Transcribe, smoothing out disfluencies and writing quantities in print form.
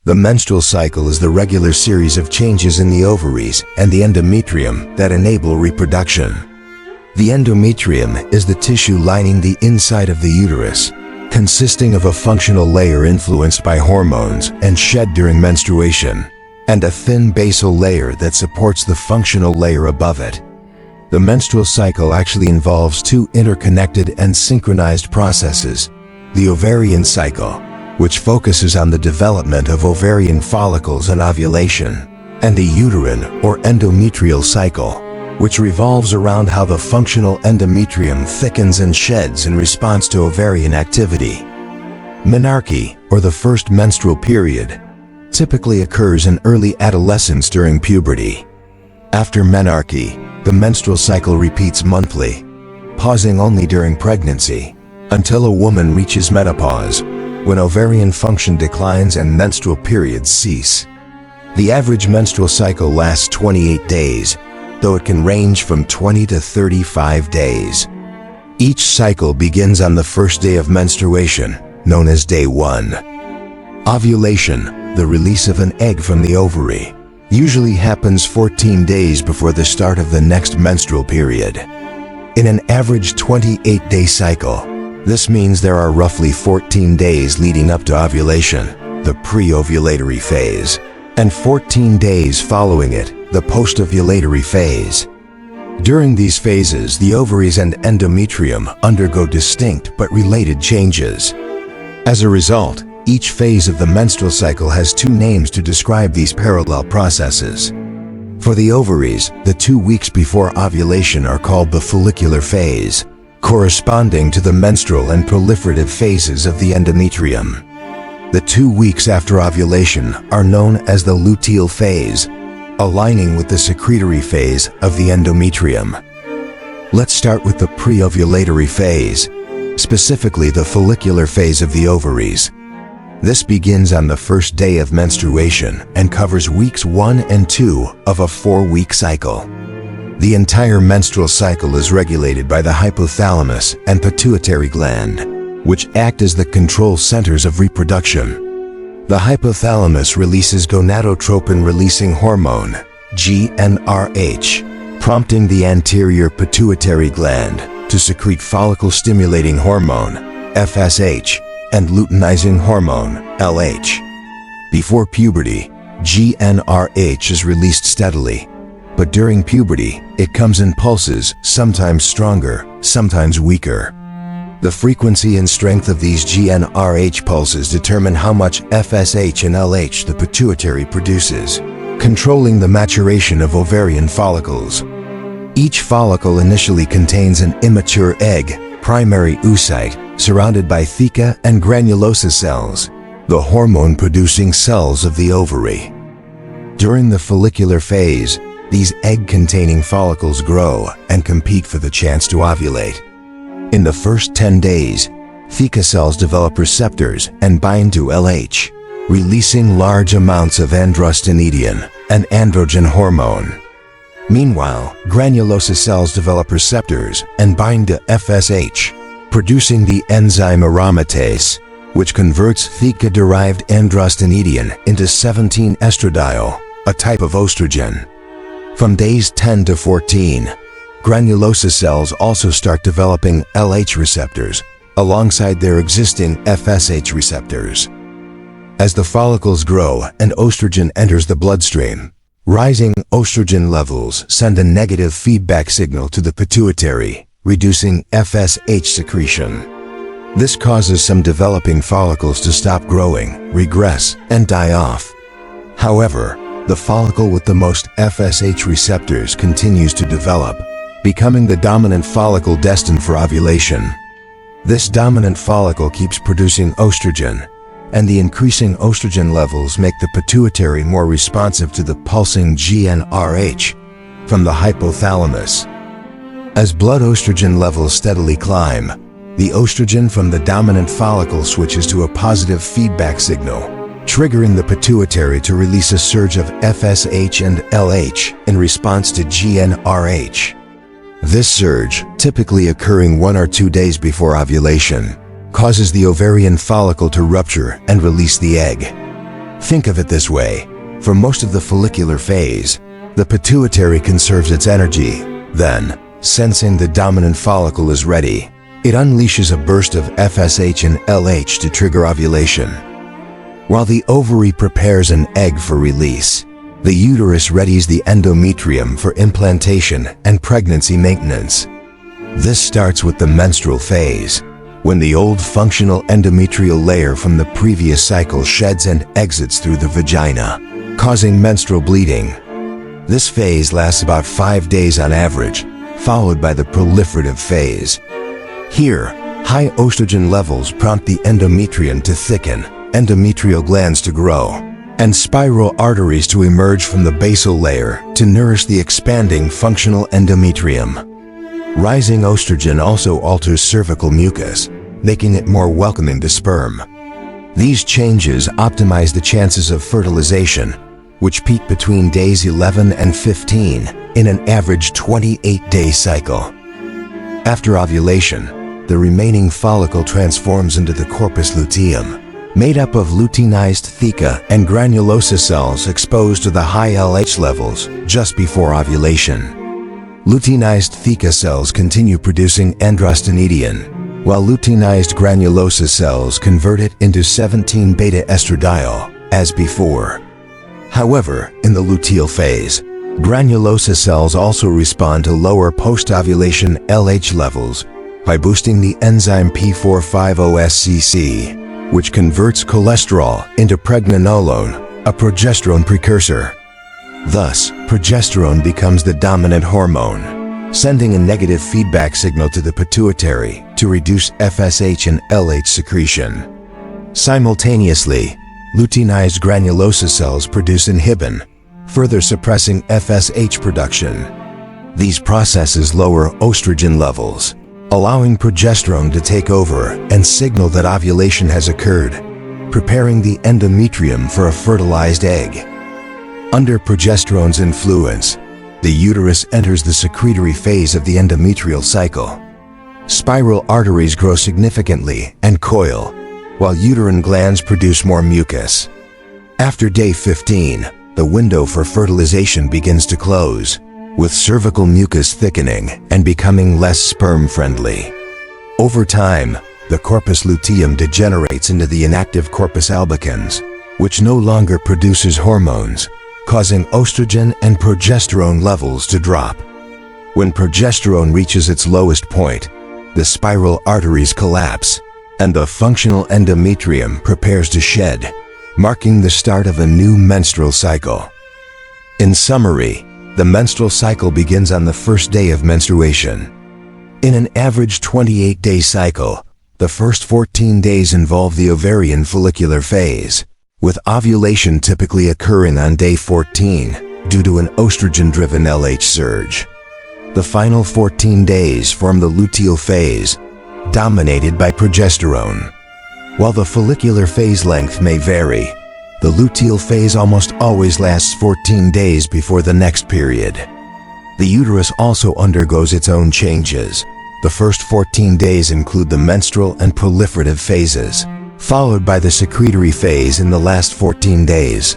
The menstrual cycle is the regular series of changes in the ovaries and the endometrium that enable reproduction. The endometrium is the tissue lining the inside of the uterus, consisting of a functional layer influenced by hormones and shed during menstruation, and a thin basal layer that supports the functional layer above it. The menstrual cycle actually involves two interconnected and synchronized processes: the ovarian cycle, which focuses on the development of ovarian follicles and ovulation, and the uterine or endometrial cycle, which revolves around how the functional endometrium thickens and sheds in response to ovarian activity. Menarche, or the first menstrual period, typically occurs in early adolescence during puberty. After menarche, the menstrual cycle repeats monthly, pausing only during pregnancy, until a woman reaches menopause, when ovarian function declines and menstrual periods cease. The average menstrual cycle lasts 28 days, though it can range from 20 to 35 days. Each cycle begins on the first day of menstruation, known as day 1. Ovulation, the release of an egg from the ovary, usually happens 14 days before the start of the next menstrual period. In an average 28-day cycle, this means there are roughly 14 days leading up to ovulation, the pre-ovulatory phase, and 14 days following it, the post-ovulatory phase. During these phases, the ovaries and endometrium undergo distinct but related changes. As a result, each phase of the menstrual cycle has two names to describe these parallel processes. For the ovaries, the 2 weeks before ovulation are called the follicular phase, corresponding to the menstrual and proliferative phases of the endometrium. The 2 weeks after ovulation are known as the luteal phase, aligning with the secretory phase of the endometrium. Let's start with the pre-ovulatory phase, specifically the follicular phase of the ovaries. This begins on the first day of menstruation and covers weeks 1 and 2 of a 4-week cycle. The entire menstrual cycle is regulated by the hypothalamus and pituitary gland, which act as the control centers of reproduction. The hypothalamus releases gonadotropin-releasing hormone, GnRH, prompting the anterior pituitary gland to secrete follicle-stimulating hormone, FSH, and luteinizing hormone, LH. Before puberty, GnRH is released steadily, but during puberty, it comes in pulses, sometimes stronger, sometimes weaker. The frequency and strength of these GnRH pulses determine how much FSH and LH the pituitary produces, controlling the maturation of ovarian follicles. Each follicle initially contains an immature egg, primary oocyte, surrounded by theca and granulosa cells, the hormone-producing cells of the ovary. During the follicular phase, these egg-containing follicles grow and compete for the chance to ovulate. In the first 10 days, theca cells develop receptors and bind to LH, releasing large amounts of androstenedione, an androgen hormone. Meanwhile, granulosa cells develop receptors and bind to FSH, producing the enzyme aromatase, which converts theca-derived androstenedione into 17-estradiol, a type of estrogen. From days 10 to 14, granulosa cells also start developing LH receptors alongside their existing FSH receptors. As the follicles grow and estrogen enters the bloodstream, rising estrogen levels send a negative feedback signal to the pituitary, reducing FSH secretion. This causes some developing follicles to stop growing, regress, and die off. However, the follicle with the most FSH receptors continues to develop, becoming the dominant follicle destined for ovulation. This dominant follicle keeps producing estrogen, and the increasing estrogen levels make the pituitary more responsive to the pulsing GnRH from the hypothalamus. As blood estrogen levels steadily climb, the estrogen from the dominant follicle switches to a positive feedback signal, triggering the pituitary to release a surge of FSH and LH in response to GnRH. This surge, typically occurring 1 or 2 days before ovulation, causes the ovarian follicle to rupture and release the egg. Think of it this way. For most of the follicular phase, the pituitary conserves its energy. Then, sensing the dominant follicle is ready, it unleashes a burst of FSH and LH to trigger ovulation. While the ovary prepares an egg for release, the uterus readies the endometrium for implantation and pregnancy maintenance. This starts with the menstrual phase, when the old functional endometrial layer from the previous cycle sheds and exits through the vagina, causing menstrual bleeding. This phase lasts about 5 days on average, followed by the proliferative phase. Here, high estrogen levels prompt the endometrium to thicken, endometrial glands to grow, and spiral arteries to emerge from the basal layer to nourish the expanding functional endometrium. Rising estrogen also alters cervical mucus, making it more welcoming to sperm. These changes optimize the chances of fertilization, which peak between days 11 and 15 in an average 28-day cycle. After ovulation, the remaining follicle transforms into the corpus luteum, made up of luteinized theca and granulosa cells exposed to the high LH levels just before ovulation. Luteinized theca cells continue producing androstenedione, while luteinized granulosa cells convert it into 17-beta estradiol, as before. However, in the luteal phase, granulosa cells also respond to lower post-ovulation LH levels by boosting the enzyme P450SCC, which converts cholesterol into pregnenolone, a progesterone precursor. Thus, progesterone becomes the dominant hormone, sending a negative feedback signal to the pituitary to reduce FSH and LH secretion. Simultaneously, luteinized granulosa cells produce inhibin, further suppressing FSH production. These processes lower estrogen levels, allowing progesterone to take over and signal that ovulation has occurred, preparing the endometrium for a fertilized egg. Under progesterone's influence, the uterus enters the secretory phase of the endometrial cycle. Spiral arteries grow significantly and coil, while uterine glands produce more mucus. After day 15, the window for fertilization begins to close, with cervical mucus thickening and becoming less sperm-friendly. Over time, the corpus luteum degenerates into the inactive corpus albicans, which no longer produces hormones, causing estrogen and progesterone levels to drop. When progesterone reaches its lowest point, the spiral arteries collapse, and the functional endometrium prepares to shed, marking the start of a new menstrual cycle. In summary, the menstrual cycle begins on the first day of menstruation. In an average 28-day cycle, the first 14 days involve the ovarian follicular phase, with ovulation typically occurring on day 14 due to an estrogen-driven LH surge. The final 14 days form the luteal phase, dominated by progesterone. While the follicular phase length may vary, the luteal phase almost always lasts 14 days before the next period. The uterus also undergoes its own changes. The first 14 days include the menstrual and proliferative phases, followed by the secretory phase in the last 14 days.